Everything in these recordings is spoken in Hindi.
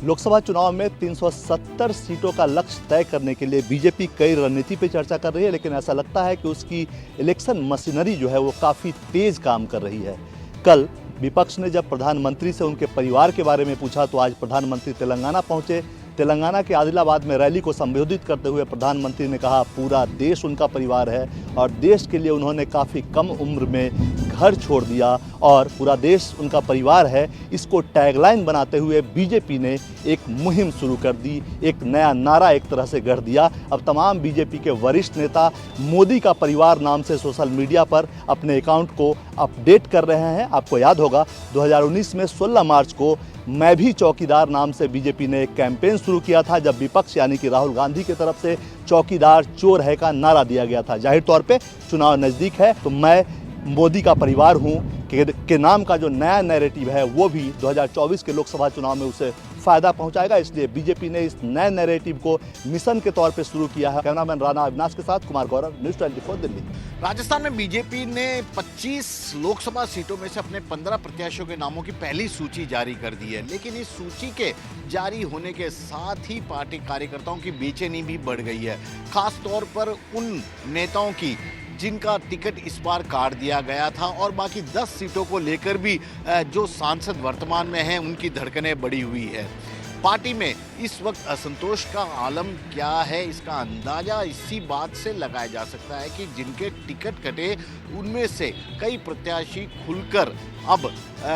लोकसभा चुनाव में 370 सीटों का लक्ष्य तय करने के लिए बीजेपी कई रणनीति पे चर्चा कर रही है, लेकिन ऐसा लगता है कि उसकी इलेक्शन मशीनरी जो है वो काफ़ी तेज काम कर रही है। कल विपक्ष ने जब प्रधानमंत्री से उनके परिवार के बारे में पूछा तो आज प्रधानमंत्री तेलंगाना पहुंचे। तेलंगाना के आदिलाबाद में रैली को संबोधित करते हुए प्रधानमंत्री ने कहा पूरा देश उनका परिवार है और देश के लिए उन्होंने काफ़ी कम उम्र में घर छोड़ दिया और पूरा देश उनका परिवार है। इसको टैगलाइन बनाते हुए बीजेपी ने एक मुहिम शुरू कर दी, एक नया नारा एक तरह से गढ़ दिया। अब तमाम बीजेपी के वरिष्ठ नेता मोदी का परिवार नाम से सोशल मीडिया पर अपने अकाउंट को अपडेट कर रहे हैं। आपको याद होगा 2019 में 16 मार्च को मैं भी चौकीदार नाम से बीजेपी ने एक कैंपेन शुरू किया था, जब विपक्ष यानी कि राहुल गांधी की तरफ से चौकीदार चोर है का नारा दिया गया था। जाहिर तौर पे चुनाव नज़दीक है तो मैं मोदी का परिवार हूं के नाम का जो नया नैरेटिव है वो भी 2024 के लोकसभा चुनाव में उसे फ़ायदा पहुंचाएगा। इसलिए बीजेपी ने इस नए नैरेटिव को मिशन के तौर पे शुरू किया है। कैमरामैन राणा अविनाश के साथ कुमार गौरव, न्यूज़ 24 दिल्ली। राजस्थान में बीजेपी ने 25 लोकसभा सीटों में से अपने 15 प्रत्याशियों के नामों की पहली सूची जारी कर दी है, लेकिन इस सूची के जारी होने के साथ ही पार्टी कार्यकर्ताओं की बेचैनी भी बढ़ गई है। खास तौर पर उन नेताओं की जिनका टिकट इस बार काट दिया गया था और बाकी 10 सीटों को लेकर भी जो सांसद वर्तमान में हैं उनकी धड़कनें बढ़ी हुई है। पार्टी में इस वक्त असंतोष का आलम क्या है, इसका अंदाजा इसी बात से लगाया जा सकता है कि जिनके टिकट कटे उनमें से कई प्रत्याशी खुलकर अब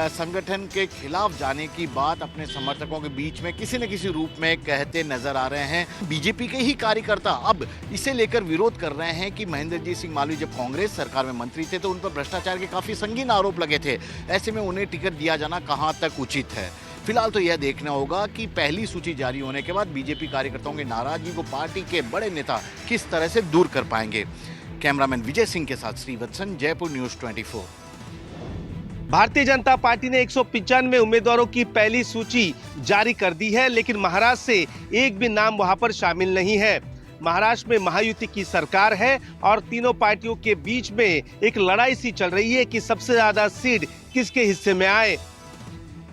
संगठन के खिलाफ जाने की बात अपने समर्थकों के बीच में किसी न किसी रूप में कहते नजर आ रहे हैं। बीजेपी के ही कार्यकर्ता अब इसे लेकर विरोध कर रहे हैं कि महेंद्रजीत सिंह मालवीय जब कांग्रेस सरकार में मंत्री थे तो उन पर भ्रष्टाचार के काफी संगीन आरोप लगे थे। ऐसे में उन्हें टिकट दिया जाना कहां तक उचित है। फिलहाल तो यह देखना होगा कि पहली सूची जारी होने के बाद बीजेपी कार्यकर्ताओं की नाराजगी को पार्टी के बड़े नेता किस तरह से दूर कर पाएंगे। कैमरामैन विजय सिंह के साथ श्रीवत्सन, जयपुर न्यूज़ 24। भारतीय जनता पार्टी ने 195 उम्मीदवारों की पहली सूची जारी कर दी है, लेकिन महाराष्ट्र से एक भी नाम वहां पर शामिल नहीं है। महाराष्ट्र में महायुति की सरकार है और तीनों पार्टियों के बीच में एक लड़ाई सी चल रही है कि सबसे ज्यादा सीट किसके हिस्से में आए।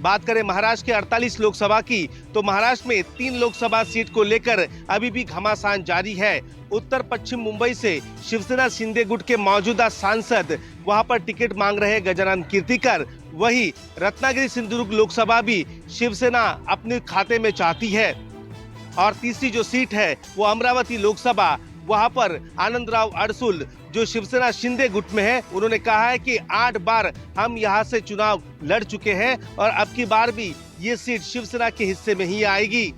बात करें महाराष्ट्र के 48 लोकसभा की तो महाराष्ट्र में 3 लोकसभा सीट को लेकर अभी भी घमासान जारी है। उत्तर पश्चिम मुंबई से शिवसेना शिंदे गुट के मौजूदा सांसद वहां पर टिकट मांग रहे गजानन कीर्तिकर। वही रत्नागिरी सिंधुदुर्ग लोकसभा भी शिवसेना अपने खाते में चाहती है। और तीसरी जो सीट है वो अमरावती लोकसभा, वहां पर आनंदराव अडसुल जो शिवसेना शिंदे गुट में है, उन्होंने कहा है कि 8 बार हम यहां से चुनाव लड़ चुके हैं और अब की बार भी ये सीट शिवसेना के हिस्से में ही आएगी।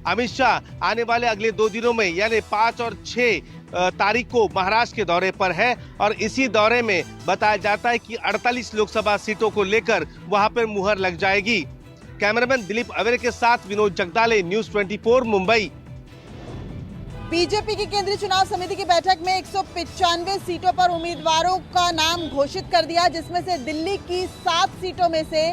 अमित शाह आने वाले अगले 2 दिनों में यानी 5 और 6 तारीख को महाराष्ट्र के दौरे पर है और इसी दौरे में बताया जाता है कि 48 लोकसभा सीटों को लेकर वहां पर मुहर लग जाएगी। कैमरामैन दिलीप अवेरे के साथ विनोद जगदाले, न्यूज़ 24 मुंबई। बीजेपी की केंद्रीय चुनाव समिति की बैठक में 195 सीटों पर उम्मीदवारों का नाम घोषित कर दिया, जिसमें से दिल्ली की 7 सीटों में से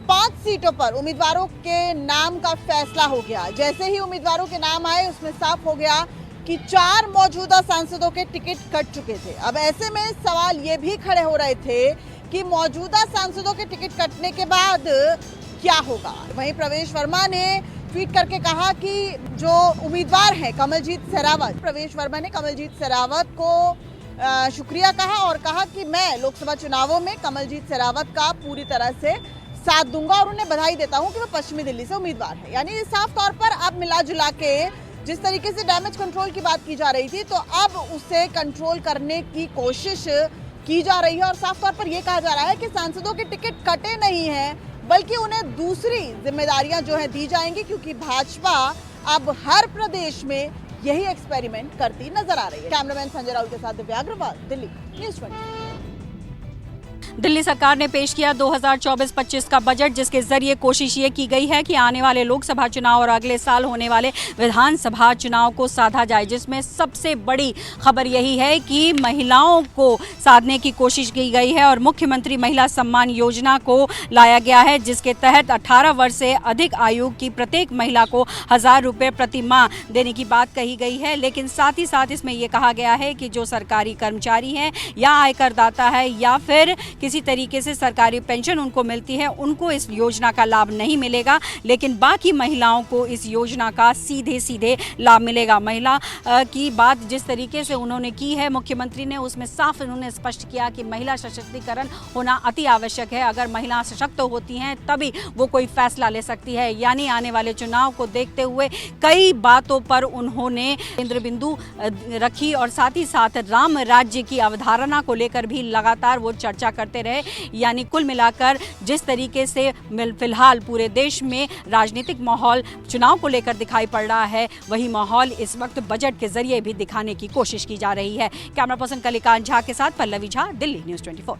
5 सीटों पर उम्मीदवारों के नाम का फैसला हो गया। जैसे ही उम्मीदवारों के नाम आए उसमें साफ हो गया कि 4 मौजूदा सांसदों के टिकट कट चुके थे। अब ऐसे में सवाल ये भी खड़े हो रहे थे कि मौजूदा सांसदों के टिकट कटने के बाद क्या होगा। वहीं प्रवेश वर्मा ने ट्वीट करके कहा कि जो उम्मीदवार हैं कमलजीत शेरावत, प्रवेश वर्मा ने कमलजीत शेरावत को शुक्रिया कहा और कहा कि मैं लोकसभा चुनावों में कमलजीत शेरावत का पूरी तरह से साथ दूंगा और उन्हें बधाई देता हूं कि वो पश्चिमी दिल्ली से उम्मीदवार है। यानी साफ तौर पर अब मिला जुला के जिस तरीके से डैमेज कंट्रोल की बात की जा रही थी तो अब उसे कंट्रोल करने की कोशिश की जा रही है और साफ तौर पर यह कहा जा रहा है कि सांसदों के टिकट कटे नहीं हैं बल्कि उन्हें दूसरी जिम्मेदारियां जो है दी जाएंगी, क्योंकि भाजपा अब हर प्रदेश में यही एक्सपेरिमेंट करती नजर आ रही है। कैमरामैन संजय राउत के साथ दिव्या अग्रवाल, दिल्ली, न्यूज़ 24। दिल्ली सरकार ने पेश किया 2024-25 का बजट, जिसके जरिए कोशिश ये की गई है कि आने वाले लोकसभा चुनाव और अगले साल होने वाले विधानसभा चुनाव को साधा जाए, जिसमें सबसे बड़ी खबर यही है कि महिलाओं को साधने की कोशिश की गई है और मुख्यमंत्री महिला सम्मान योजना को लाया गया है, जिसके तहत 18 वर्ष से अधिक आयु की प्रत्येक महिला को 1000 रुपये प्रति माह देने की बात कही गई है। लेकिन साथ ही साथ इसमें यह कहा गया है कि जो सरकारी कर्मचारी हैं या आयकर दाता है या फिर किसी तरीके से सरकारी पेंशन उनको मिलती है, उनको इस योजना का लाभ नहीं मिलेगा, लेकिन बाकी महिलाओं को इस योजना का सीधे सीधे लाभ मिलेगा। महिला की बात जिस तरीके से उन्होंने की है मुख्यमंत्री ने, उसमें साफ उन्होंने स्पष्ट किया कि महिला सशक्तिकरण होना अति आवश्यक है। अगर महिला सशक्त होती हैं तभी वो कोई फैसला ले सकती है। यानी आने वाले चुनाव को देखते हुए कई बातों पर उन्होंने केंद्र बिंदु रखी और साथ ही साथ राम राज्य की अवधारणा को लेकर भी लगातार वो चर्चा करते रहे। यानी कुल मिलाकर जिस तरीके से फिलहाल पूरे देश में राजनीतिक माहौल चुनाव को लेकर दिखाई पड़ रहा है, वही माहौल इस वक्त बजट के जरिए भी दिखाने की कोशिश की जा रही है। कैमरा पर्सन कलिकांत झा के साथ पल्लवी झा, दिल्ली न्यूज़ 24।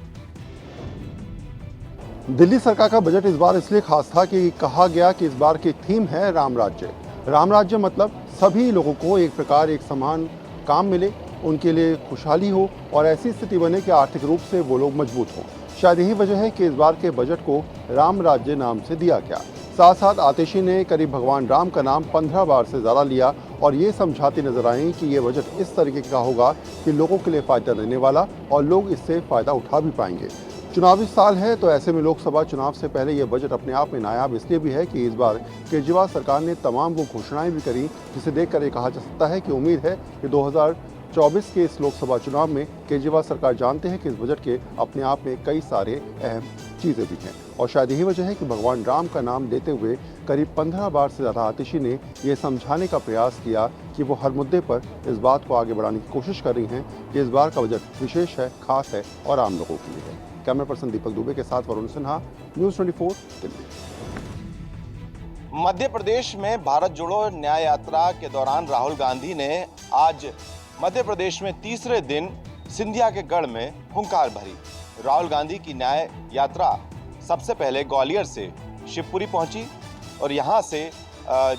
दिल्ली सरकार का बजट इस बार इसलिए खास था कि कहा गया कि इस बार की थीम है राम राज्य। राम राज्य मतलब सभी लोगों को एक प्रकार एक समान काम मिले, उनके लिए खुशहाली हो और ऐसी स्थिति बने कि आर्थिक रूप से वो लोग मजबूत हों। शायद यही वजह है कि इस बार के बजट को राम राज्य नाम से दिया गया। साथ साथ आतिशी ने करीब भगवान राम का नाम 15 बार से ज़्यादा लिया और ये समझाती नजर आई कि ये बजट इस तरीके का होगा कि लोगों के लिए फ़ायदा देने वाला और लोग इससे फ़ायदा उठा भी पाएंगे। चुनावी साल है तो ऐसे में लोकसभा चुनाव से पहले ये बजट अपने आप में नायाब इसलिए भी है कि इस बार केजरीवाल सरकार ने तमाम वो घोषणाएं भी करी जिसे देखकर ये कहा जा सकता है कि उम्मीद है कि 2024 के इस लोकसभा चुनाव में केजरीवाल सरकार जानते हैं कि इस बजट के अपने आप में कई सारे अहम चीज़ें भी हैं और शायद यही वजह है कि भगवान राम का नाम लेते हुए करीब 15 बार से ज़्यादा आतिशी ने ये समझाने का प्रयास किया कि वो हर मुद्दे पर इस बात को आगे बढ़ाने की कोशिश कर रही हैं कि इस बार का बजट विशेष है, खास है और आम लोगों के लिए है। कैमरा पर्सन दीपक दुबे के साथ वरुण सिन्हा, न्यूज़ 24 दिल्ली। मध्य प्रदेश में भारत जोड़ो न्याय यात्रा के दौरान राहुल गांधी ने आज मध्य प्रदेश में तीसरे दिन सिंधिया के गढ़ में हुंकार भरी। राहुल गांधी की न्याय यात्रा सबसे पहले ग्वालियर से शिवपुरी पहुंची और यहां से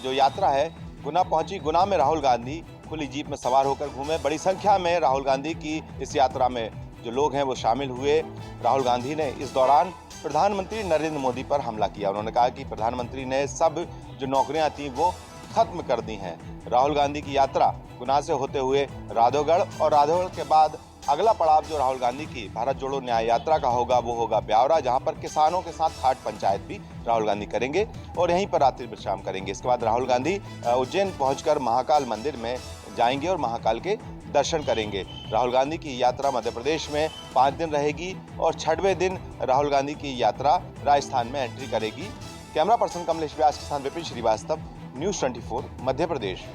जो यात्रा है गुना पहुंची। गुना में राहुल गांधी खुली जीप में सवार होकर घूमे। बड़ी संख्या में राहुल गांधी की इस यात्रा में जो लोग हैं वो शामिल हुए। राहुल गांधी ने इस दौरान प्रधानमंत्री नरेंद्र मोदी पर हमला किया। उन्होंने कहा कि प्रधानमंत्री ने सब जो नौकरियां थी वो खत्म कर दी हैं। राहुल गांधी की यात्रा गुना से होते हुए राधौगढ़ और राधौगढ़ के बाद अगला पड़ाव जो राहुल गांधी की भारत जोड़ो न्याय यात्रा का होगा वो होगा ब्यावरा, जहां पर किसानों के साथ खाट पंचायत भी राहुल गांधी करेंगे और यहीं पर रात्रि विश्राम करेंगे। इसके बाद राहुल गांधी उज्जैन पहुंचकर महाकाल मंदिर में जाएंगे और महाकाल के दर्शन करेंगे। राहुल गांधी की यात्रा मध्य प्रदेश में 5 दिन रहेगी और 6वें दिन राहुल गांधी की यात्रा राजस्थान में एंट्री करेगी। कैमरा पर्सन कमलेश व्यास के साथ विपिन श्रीवास्तव, न्यूज़ 24 मध्य प्रदेश।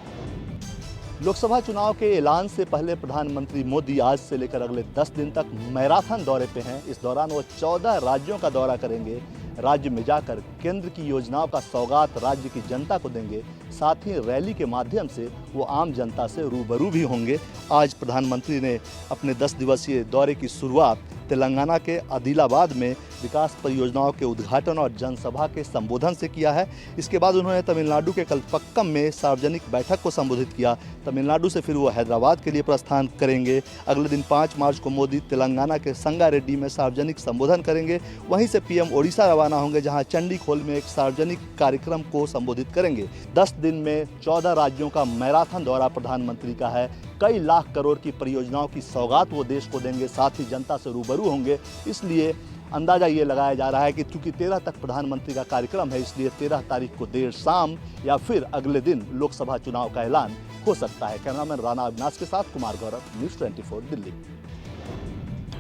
लोकसभा चुनाव के ऐलान से पहले प्रधानमंत्री मोदी आज से लेकर अगले 10 दिन तक मैराथन दौरे पे हैं। इस दौरान वो 14 राज्यों का दौरा करेंगे। राज्य में जाकर केंद्र की योजनाओं का सौगात राज्य की जनता को देंगे। साथ ही रैली के माध्यम से वो आम जनता से रूबरू भी होंगे। आज प्रधानमंत्री ने अपने 10 दिवसीय दौरे की शुरुआत तेलंगाना के आदिलाबाद में विकास परियोजनाओं के उद्घाटन और जनसभा के संबोधन से किया है। इसके बाद उन्होंने तमिलनाडु के कलपक्कम में सार्वजनिक बैठक को संबोधित किया। तमिलनाडु से फिर वो हैदराबाद के लिए प्रस्थान करेंगे। अगले दिन 5 मार्च को मोदी तेलंगाना के संगारेड्डी में सार्वजनिक संबोधन करेंगे। वहीं से पीएम ओडिशा रवाना होंगे, जहां चंडीखोल में एक सार्वजनिक कार्यक्रम को संबोधित करेंगे। 10 दिन में 14 राज्यों का मैराथन दौरा प्रधानमंत्री का है। कई लाख करोड़ की परियोजनाओं की सौगात वो देश को देंगे, साथ ही जनता से रूबरू होंगे। इसलिए अंदाजा ये लगाया जा रहा है कि चूंकि 13 तक प्रधानमंत्री का कार्यक्रम है, इसलिए 13 तारीख को देर शाम या फिर अगले दिन लोकसभा चुनाव का ऐलान हो सकता है। कैमरामैन राणा अविनाश के साथ कुमार गौरव, न्यूज़ 24 दिल्ली।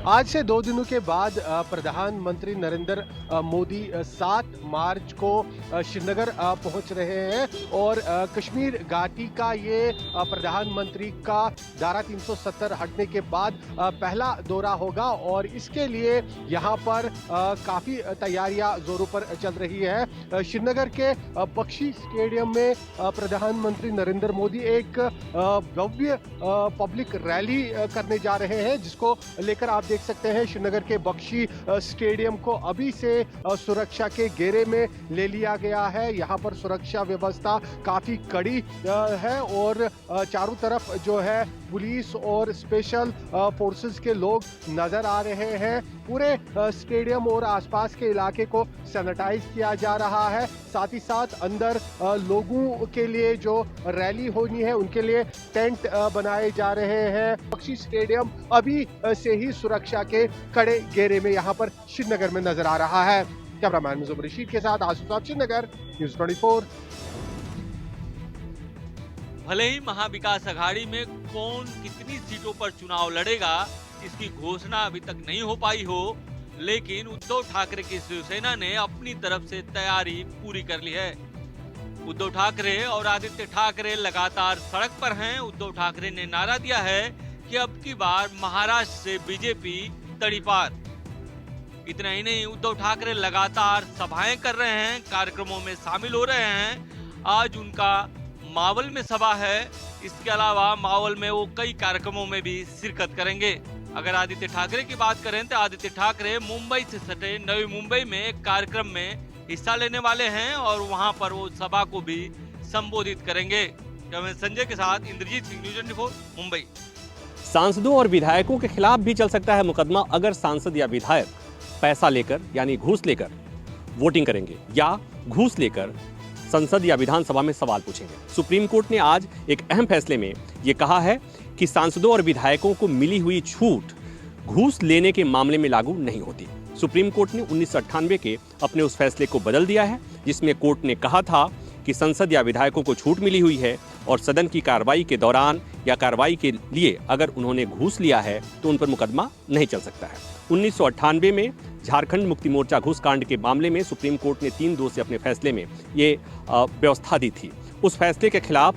आज से 2 दिनों के बाद प्रधानमंत्री नरेंद्र मोदी 7 मार्च को श्रीनगर पहुंच रहे हैं और कश्मीर घाटी का ये प्रधानमंत्री का धारा 370 हटने के बाद पहला दौरा होगा और इसके लिए यहां पर काफ़ी तैयारियां जोरों पर चल रही है। श्रीनगर के बख्शी स्टेडियम में प्रधानमंत्री नरेंद्र मोदी एक भव्य पब्लिक रैली करने जा रहे हैं, जिसको लेकर आप देख सकते हैं श्रीनगर के बख्शी स्टेडियम को अभी से सुरक्षा के घेरे में ले लिया गया है। यहां पर सुरक्षा व्यवस्था काफी कड़ी है और चारों तरफ जो है पुलिस और स्पेशल फोर्सेस के लोग नजर आ रहे हैं। पूरे स्टेडियम और आसपास के इलाके को सैनिटाइज किया जा रहा है। साथ ही साथ अंदर लोगों के लिए जो रैली होनी है उनके लिए टेंट बनाए जा रहे हैं। बख्शी स्टेडियम अभी से ही सुरक्षा के कड़े घेरे में यहाँ पर श्रीनगर में नजर आ रहा है। कैमरामैन मुजफ्फर रशीद के साथ आसिफ साहब, श्रीनगर, न्यूज़ 24। भले ही महाविकास अघाड़ी में कौन कितनी सीटों पर चुनाव लड़ेगा इसकी घोषणा अभी तक नहीं हो पाई हो, लेकिन उद्धव ठाकरे की शिवसेना ने अपनी तरफ से तैयारी पूरी कर ली है। उद्धव ठाकरे और आदित्य ठाकरे लगातार सड़क पर हैं। उद्धव ठाकरे ने नारा दिया है कि अब की बार महाराष्ट्र से बीजेपी तड़ीपार। इतना ही नहीं, उद्धव ठाकरे लगातार सभाएं कर रहे हैं, कार्यक्रमों में शामिल हो रहे हैं। आज उनका मावल में सभा है। इसके अलावा मावल में वो कई कार्यक्रमों में भी शिरकत करेंगे। अगर आदित्य ठाकरे की बात करें तो आदित्य ठाकरे मुंबई से सटे नवी मुंबई में एक कार्यक्रम में हिस्सा लेने वाले हैं और वहां पर वो सभा को भी संबोधित करेंगे। मैं संजय के साथ इंद्रजीत सिंह, न्यूज़ 24 मुंबई। सांसदों और विधायकों के खिलाफ भी चल सकता है मुकदमा अगर सांसद या विधायक पैसा लेकर यानी घूस लेकर वोटिंग करेंगे या घूस लेकर संसद या विधानसभा में सवाल पूछेंगे। सुप्रीम कोर्ट ने आज एक अहम फैसले में यह कहा है कि सांसदों और विधायकों को मिली हुई छूट घूस लेने के मामले में लागू नहीं होती। सुप्रीम कोर्ट ने 1998 के अपने उस फैसले को बदल दिया है जिसमें कोर्ट ने कहा था कि संसद या विधायकों को छूट मिली हुई है और सदन की कार्रवाई के दौरान या कार्रवाई के लिए अगर उन्होंने घूस लिया है तो उन पर मुकदमा नहीं चल सकता है। 1998 में झारखंड मुक्ति मोर्चा घूस कांड के मामले में सुप्रीम कोर्ट ने 3-2 से अपने फैसले में ये व्यवस्था दी थी। उस फैसले के खिलाफ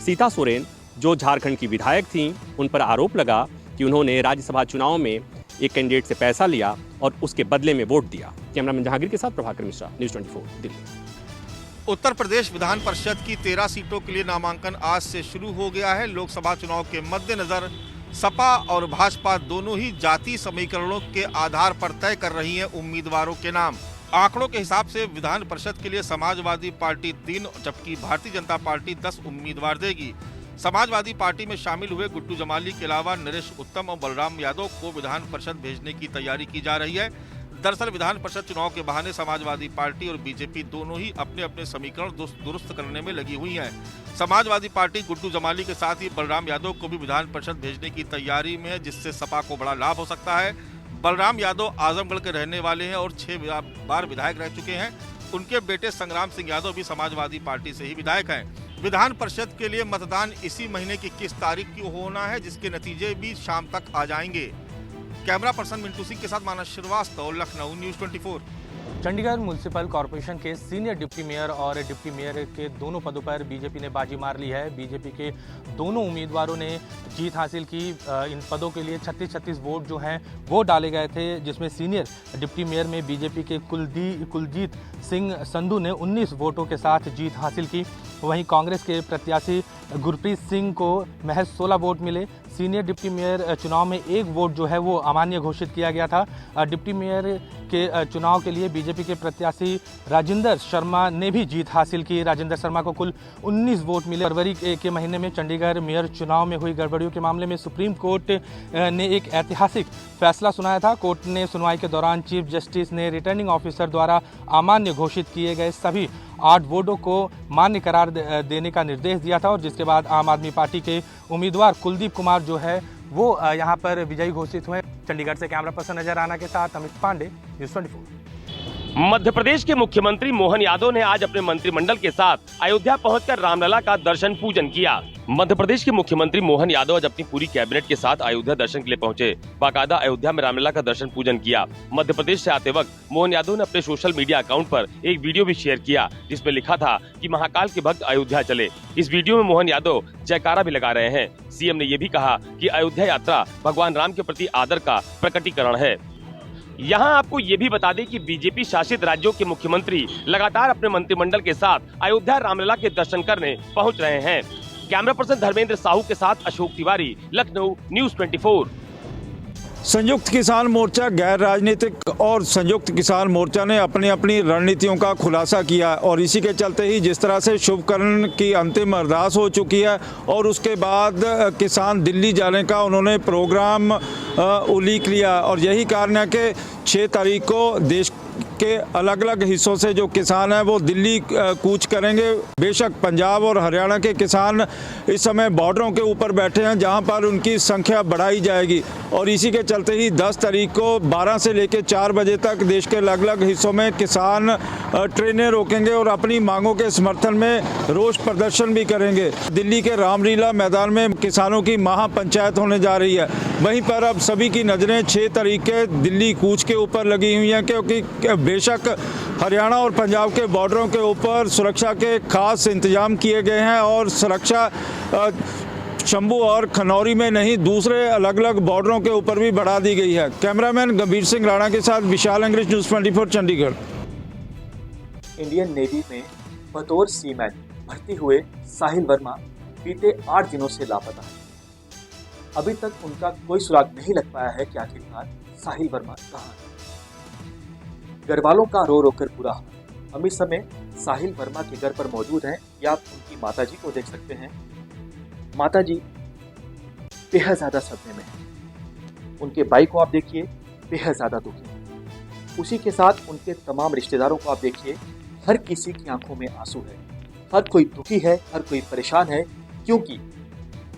सीता सोरेन जो झारखंड की विधायक थीं, उन पर आरोप लगा कि उन्होंने राज्यसभा चुनाव में एक कैंडिडेट से पैसा लिया और उसके बदले में वोट दिया। कैमरामैन जहांगीर के साथ प्रभाकर मिश्रा, न्यूज़ 24 दिल्ली। उत्तर प्रदेश विधान परिषद की 13 सीटों के लिए नामांकन आज से शुरू हो गया है। लोकसभा चुनाव के मद्देनजर सपा और भाजपा दोनों ही जाति समीकरणों के आधार पर तय कर रही हैं उम्मीदवारों के नाम। आंकड़ों के हिसाब से विधान परिषद के लिए समाजवादी पार्टी 3 जबकि भारतीय जनता पार्टी 10 उम्मीदवार देगी। समाजवादी पार्टी में शामिल हुए गुड्डू जमाली के अलावा नरेश उत्तम और बलराम यादव को विधान परिषद भेजने की तैयारी की जा रही है। दरअसल विधान परिषद चुनाव के बहाने समाजवादी पार्टी और बीजेपी दोनों ही अपने अपने समीकरण दुरुस्त करने में लगी हुई हैं। समाजवादी पार्टी गुड्डू जमाली के साथ ही बलराम यादव को भी विधान परिषद भेजने की तैयारी में है, जिससे सपा को बड़ा लाभ हो सकता है। बलराम यादव आजमगढ़ के रहने वाले हैं और 6 बार विधायक रह चुके हैं। उनके बेटे संग्राम सिंह यादव भी समाजवादी पार्टी से ही विधायक हैं। विधान परिषद के लिए मतदान इसी महीने की 21 तारीख को होना है, जिसके नतीजे भी शाम तक आ जाएंगे। कैमरा पर्सन मिंटू सिंह के साथ Manas Srivastava, Lucknow, news 24। Chandigarh municipal corporation के सीनियर डिप्टी मेयर और डिप्टी मेयर के दोनों पदों पर बीजेपी ने बाजी मार ली है। बीजेपी के दोनों उम्मीदवारों ने जीत हासिल की। इन पदों के लिए 36 वोट जो हैं वो डाले गए थे, जिसमें सीनियर डिप्टी मेयर में बीजेपी के कुलजीत सिंह संधू ने 19 वोटों के साथ जीत हासिल की। वहीं कांग्रेस के प्रत्याशी गुरप्रीत सिंह को महज 16 वोट मिले। सीनियर डिप्टी मेयर चुनाव में 1 वोट जो है वो अमान्य घोषित किया गया था। डिप्टी मेयर के चुनाव के लिए बीजेपी के प्रत्याशी राजेंद्र शर्मा ने भी जीत हासिल की। राजेंद्र शर्मा को कुल 19 वोट मिले। फरवरी के महीने में चंडीगढ़ मेयर चुनाव में हुई गड़बड़ियों के मामले में सुप्रीम कोर्ट ने एक ऐतिहासिक फैसला सुनाया था। कोर्ट ने सुनवाई के दौरान चीफ जस्टिस ने रिटर्निंग ऑफिसर द्वारा अमान्य घोषित किए गए सभी 8 वोटों को मान्य करार देने का निर्देश दिया था और जिसके बाद आम आदमी पार्टी के उम्मीदवार कुलदीप कुमार जो है वो यहाँ पर विजयी घोषित हुए। चंडीगढ़ से कैमरा पर्सन नजर आना के साथ अमित पांडे, न्यूज़ 24। मध्य प्रदेश के मुख्यमंत्री मोहन यादव ने आज अपने मंत्रिमंडल के साथ अयोध्या पहुंचकर रामलला का दर्शन पूजन किया। मध्य प्रदेश के मुख्यमंत्री मोहन यादव आज अपनी पूरी कैबिनेट के साथ अयोध्या दर्शन के लिए पहुंचे। बाकायदा अयोध्या में रामलला का दर्शन पूजन किया। मध्य प्रदेश से आते वक्त मोहन यादव ने अपने सोशल मीडिया अकाउंट पर एक वीडियो भी शेयर किया, जिसमें लिखा था कि महाकाल के भक्त अयोध्या चले। इस वीडियो में मोहन यादव जयकारा भी लगा रहे हैं। सीएम ने यह भी कहा कि अयोध्या यात्रा भगवान राम के प्रति आदर का प्रकटीकरण है। यहाँ आपको ये भी बता दें कि बीजेपी शासित राज्यों के मुख्यमंत्री लगातार अपने मंत्रिमंडल के साथ अयोध्या रामलला के दर्शन करने पहुँच रहे हैं। कैमरा पर्सन धर्मेंद्र साहू के साथ अशोक तिवारी, लखनऊ, न्यूज़ 24। संयुक्त किसान मोर्चा, गैर राजनीतिक और संयुक्त किसान मोर्चा ने अपनी अपनी रणनीतियों का खुलासा किया और इसी के चलते ही जिस तरह से शुभकरण की अंतिम अरदास हो चुकी है और उसके बाद किसान दिल्ली जाने का उन्होंने प्रोग्राम उलीक लिया और यही कारण है कि 6 तारीख को देश के अलग अलग हिस्सों से जो किसान हैं वो दिल्ली कूच करेंगे। बेशक पंजाब और हरियाणा के किसान इस समय बॉर्डरों के ऊपर बैठे हैं जहां पर उनकी संख्या बढ़ाई जाएगी और इसी के चलते ही 10 तारीख को 12 से लेकर 4 बजे तक देश के अलग अलग हिस्सों में किसान ट्रेनें रोकेंगे और अपनी मांगों के समर्थन में रोष प्रदर्शन भी करेंगे। दिल्ली के रामलीला मैदान में किसानों की महापंचायत होने जा रही है। वहीं पर अब सभी की नज़रें 6 तारीख के दिल्ली कूच के ऊपर लगी हुई हैं क्योंकि बेशक हरियाणा और पंजाब के बॉर्डरों के ऊपर सुरक्षा के खास इंतजाम किए गए हैं और सुरक्षा शंभू और खनौरी में नहीं दूसरे अलग अलग बॉर्डरों के ऊपर भी बढ़ा दी गई है। कैमरामैन गंभीर सिंह राणा के साथ विशाल अंग्रेज, न्यूज़ 24 चंडीगढ़। इंडियन नेवी में बतौर सीमैन भर्ती हुए साहिल वर्मा बीते 8 दिनों से लापता है। अभी तक उनका कोई सुराग नहीं लग पाया है कि आखिरकार साहिल वर्मा कहाँ है। घर वालों का रो रो कर बुरा हाल। हम इस समय साहिल वर्मा के घर पर मौजूद हैं। या आप उनकी माताजी को देख सकते हैं। माताजी बेहद ज़्यादा सदमे में है। उनके भाई को आप देखिए, बेहद ज़्यादा दुखी है। उसी के साथ उनके तमाम रिश्तेदारों को आप देखिए, हर किसी की आंखों में आंसू है। हर कोई दुखी है, हर कोई परेशान है, क्योंकि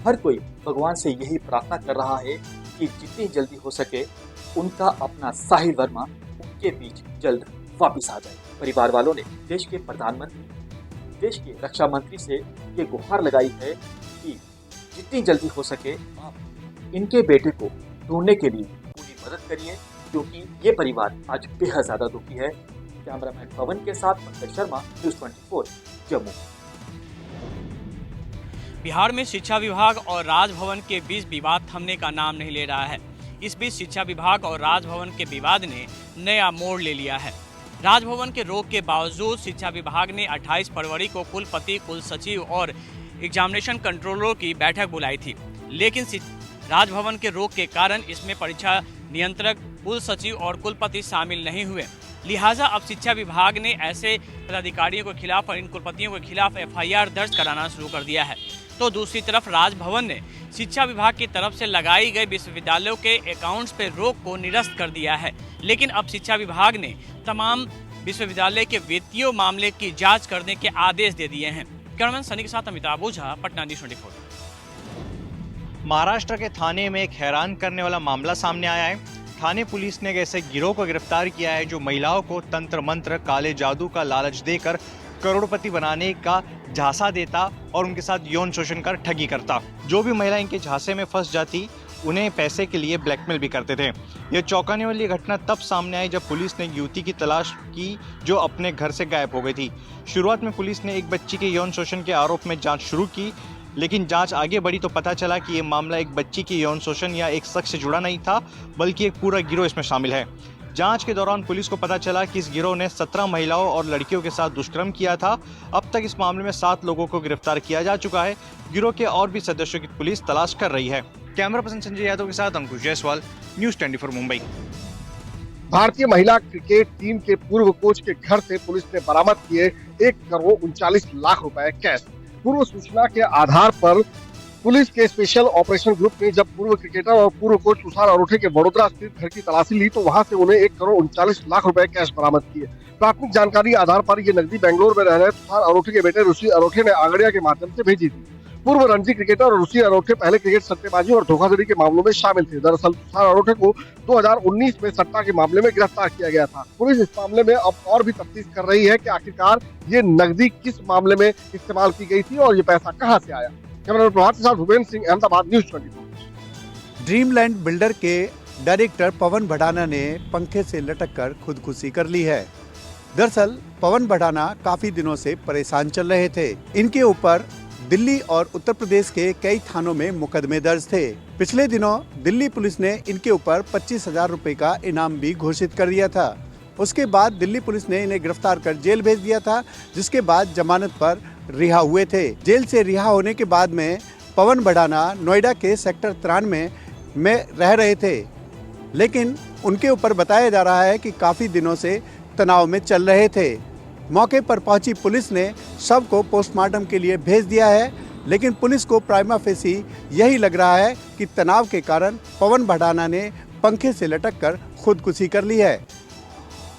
हर कोई भगवान से यही प्रार्थना कर रहा है कि जितनी जल्दी हो सके उनका अपना साहिल वर्मा उनके बीच जल्द वापस आ जाए। परिवार वालों ने देश के प्रधानमंत्री, देश के रक्षा मंत्री से ये गुहार लगाई है कि जितनी जल्दी हो सके आप इनके बेटे को ढूंढने के लिए पूरी मदद करिए, क्योंकि ये परिवार आज बेहद ज़्यादा दुखी है। कैमरामैन पवन के साथ पंकज शर्मा, न्यूज़ 24 जम्मू। बिहार में शिक्षा विभाग और राजभवन के बीच विवाद थमने का नाम नहीं ले रहा है। इस बीच शिक्षा विभाग और राजभवन के विवाद ने नया मोड़ ले लिया है। राजभवन के रोक के बावजूद शिक्षा विभाग ने 28 फरवरी को कुलपति, कुल सचिव और एग्जामिनेशन कंट्रोलर की बैठक बुलाई थी, लेकिन राजभवन के रोक के कारण इसमें परीक्षा नियंत्रक, कुल सचिव और कुलपति शामिल नहीं हुए। लिहाजा अब शिक्षा विभाग ने ऐसे पदाधिकारियों के खिलाफ और इन कुलपतियों के खिलाफ FIR दर्ज कराना शुरू कर दिया है। तो दूसरी तरफ राजभवन ने शिक्षा विभाग की तरफ से लगाई गई विश्वविद्यालयों के अकाउंट्स पर रोक को निरस्त कर दिया है। लेकिन अब शिक्षा विभाग ने तमाम विश्वविद्यालय के वित्तीय मामले की जांच करने के आदेश दे दिए हैं। कैमरामैन सनी के साथ अमिताभ ओझा, पटना न्यूज़ 24। महाराष्ट्र के थाने में एक हैरान करने वाला मामला सामने आया है। थाने पुलिस ने एक ऐसे गिरोह को गिरफ्तार किया है जो महिलाओं को तंत्र मंत्र, काले जादू का लालच देकर करोड़पति बनाने का झांसा देता और उनके साथ यौन शोषण कर ठगी करता। जो भी महिला इनके झांसे में फंस जाती उन्हें पैसे के लिए ब्लैकमेल भी करते थे। यह चौंकाने वाली घटना तब सामने आई जब पुलिस ने एक युवती की तलाश की जो अपने घर से गायब हो गई थी। शुरुआत में पुलिस ने एक बच्ची के यौन शोषण के आरोप में जांच शुरू की, लेकिन जांच आगे बढ़ी तो पता चला कि ये मामला एक बच्ची की यौन शोषण या एक शख्स से जुड़ा नहीं था, बल्कि एक पूरा गिरोह इसमें शामिल है। जांच के दौरान पुलिस को पता चला कि इस गिरोह ने 17 महिलाओं और लड़कियों के साथ दुष्कर्म किया था। अब तक इस मामले में 7 लोगों को गिरफ्तार किया जा चुका है। गिरोह के और भी सदस्यों की पुलिस तलाश कर रही है। कैमरा पर्सन संजय यादव के साथ अंकुश जायसवाल, न्यूज़ 24 मुंबई। भारतीय महिला क्रिकेट टीम के पूर्व कोच के घर से पुलिस ने बरामद किए 1,39,00,000 रुपए कैश। पूर्व सूचना के आधार पर पुलिस के स्पेशल ऑपरेशन ग्रुप ने जब पूर्व क्रिकेटर और पूर्व कोच तुषार अरोठे के वडोदरा स्थित घर की तलाशी ली तो वहां से उन्हें 1,39,00,000 रुपए कैश बरामद किए। प्राथमिक जानकारी आधार पर ये नकदी बेंगलोर में रह रहे तुषार अरोठे के बेटे ऋषि अरोठे ने आंगड़िया के माध्यम से भेजी थी। पूर्व रणजी क्रिकेटर ऋषि अरोठे पहले क्रिकेट सट्टेबाजी और धोखाधड़ी के मामलों में शामिल थे। दरअसल तुषार अरोठे को 2019 में सट्टा के मामले में गिरफ्तार किया गया था। पुलिस इस मामले में अब और भी तफ्तीश कर रही है कि आखिरकार ये नकदी किस मामले में इस्तेमाल की गई थी और ये पैसा कहां से आया। कैमरा प्रभात के साथ Bhupendra Singh, Ahmedabad, news 24। Dreamland builder के डायरेक्टर पवन भड़ाना ने पंखे से लटककर खुदकुशी कर ली है। दरअसल पवन भड़ाना काफी दिनों से परेशान चल रहे थे। इनके ऊपर दिल्ली और उत्तर प्रदेश के कई थानों में मुकदमे दर्ज थे। पिछले दिनों दिल्ली पुलिस ने इनके ऊपर 25,000 रुपए का इनाम भी घोषित कर दिया था। उसके बाद दिल्ली पुलिस ने इन्हें गिरफ्तार कर जेल भेज दिया था, जिसके बाद जमानत पर रिहा हुए थे। जेल से रिहा होने के बाद में पवन भड़ाना नोएडा के सेक्टर 93 में रह रहे थे। लेकिन उनके ऊपर बताया जा रहा है कि काफ़ी दिनों से तनाव में चल रहे थे। मौके पर पहुंची पुलिस ने शव को पोस्टमार्टम के लिए भेज दिया है, लेकिन पुलिस को प्राइमा फेसी यही लग रहा है कि तनाव के कारण पवन भड़ाना ने पंखे से लटक कर खुदकुशी कर ली है।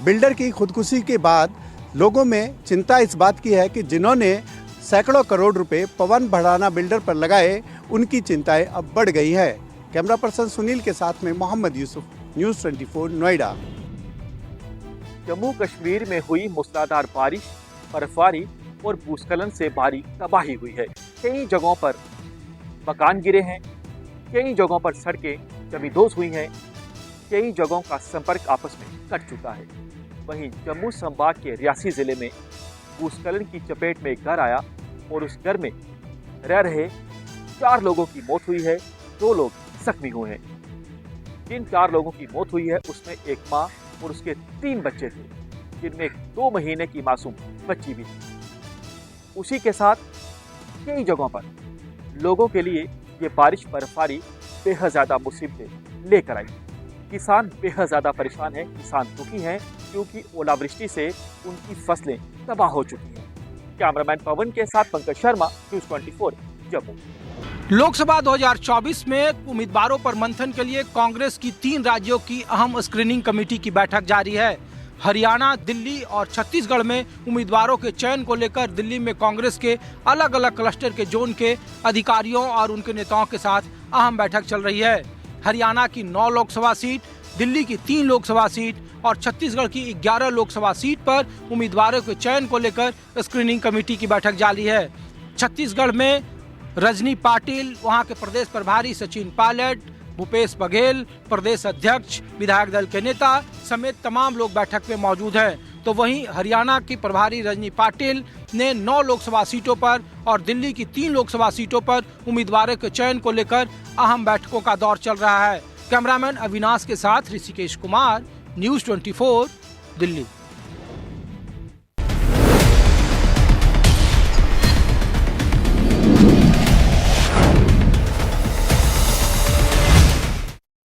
बिल्डर की खुदकुशी के बाद लोगों में चिंता इस बात की है कि जिन्होंने सैकड़ों करोड़ रुपए पवन भड़ाना बिल्डर पर लगाए, उनकी चिंताएं अब बढ़ गई है। कैमरा पर्सन सुनील के साथ में मोहम्मद यूसुफ, न्यूज़ 24 नोएडा। जम्मू कश्मीर में हुई मूसलाधार बारिश, बर्फबारी और भूस्खलन से भारी तबाही हुई है। कई जगहों पर मकान गिरे हैं, कई जगहों पर सड़कें जमींदोज हुई हैं, कई जगहों का संपर्क आपस में कट चुका है। वहीं जम्मू संभाग के रियासी जिले में भूस्खलन की चपेट में एक घर आया और उस घर में रह रहे 4 लोगों की मौत हुई है, 2 लोग जख्मी हुए हैं। जिन 4 लोगों की मौत हुई है उसमें एक मां और उसके 3 बच्चे थे, जिनमें 2 महीने की मासूम बच्ची भी थी। उसी के साथ कई जगहों पर लोगों के लिए ये बारिश बर्फबारी बेहद ज़्यादा मुसीबतें लेकर आई। किसान बेहद ज़्यादा परेशान हैं, किसान दुखी हैं क्योंकि ओलावृष्टि से उनकी फसलें तबाह हो चुकी हैं। कैमरामैन पवन के साथ पंकज शर्मा, न्यूज़ 24 जम्मू। लोकसभा 2024 में उम्मीदवारों पर मंथन के लिए कांग्रेस की 3 राज्यों की अहम स्क्रीनिंग कमेटी की बैठक जारी है। हरियाणा, दिल्ली और छत्तीसगढ़ में उम्मीदवारों के चयन को लेकर दिल्ली में कांग्रेस के अलग अलग क्लस्टर के जोन के अधिकारियों और उनके नेताओं के साथ अहम बैठक चल रही है। हरियाणा की 9 लोकसभा सीट, दिल्ली की 3 लोकसभा सीट और छत्तीसगढ़ की 11 लोकसभा सीट पर उम्मीदवारों के चयन को लेकर स्क्रीनिंग कमेटी की बैठक जारी है। छत्तीसगढ़ में रजनी पाटिल, वहां के प्रदेश प्रभारी सचिन पायलट, भूपेश बघेल, प्रदेश अध्यक्ष, विधायक दल के नेता समेत तमाम लोग बैठक में मौजूद हैं। तो वहीं हरियाणा की प्रभारी रजनी पाटिल ने 9 लोकसभा सीटों पर और दिल्ली की 3 लोकसभा सीटों पर उम्मीदवारों के चयन को लेकर अहम बैठकों का दौर चल रहा है। कैमरामैन अविनाश के साथ ऋषिकेश कुमार, न्यूज़ 24 दिल्ली।